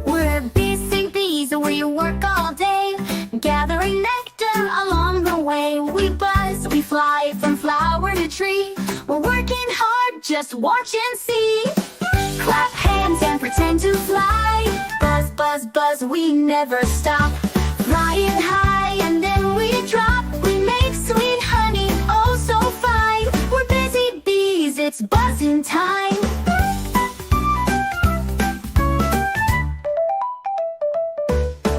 We're busy bees, we work all day, gathering nectar along the way. We buzz, we fly from flower to tree. We're working hard, just watch and see. Clap hands and pretend to fly. Buzz, buzz, buzz, we never stop. Flying high and then we drop. We make sweet honey, oh so fine. We're busy bees, it's buzzing time.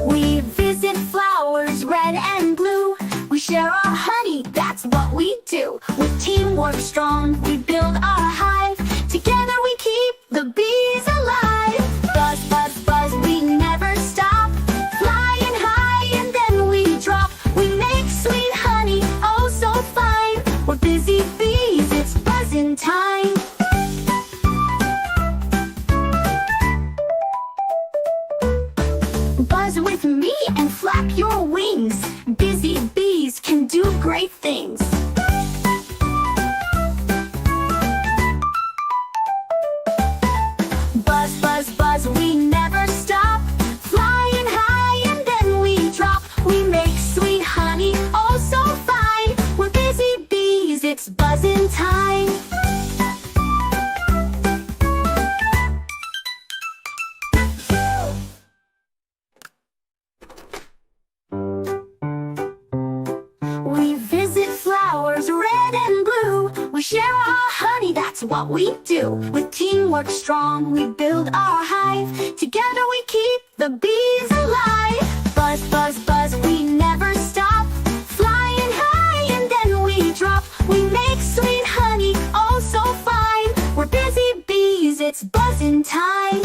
We visit flowers red and blue. We share our honey, that's what we do. With teamwork strong, we build our hive. Together we keep the bees alive. Buzz, buzz, buzz, we never stop. Flying high and then we drop. We make sweet honey, oh so fine. We're busy bees, it's buzzing time. Buzz with me and flap your wings. Busy bees can do great things. Buzz, buzz, buzz, we never stop. Flying high and then we drop. We make sweet honey, oh so fine. We're busy bees, it's buzzing time. We visit flowers red and blue. We share our honey, that's what we do. With teamwork strong, we build our hive. Together we keep the bees alive. Buzz, buzz, buzz, we never stop. Flying high and then we drop. We make sweet honey, oh so fine. We're busy bees, it's buzzing time.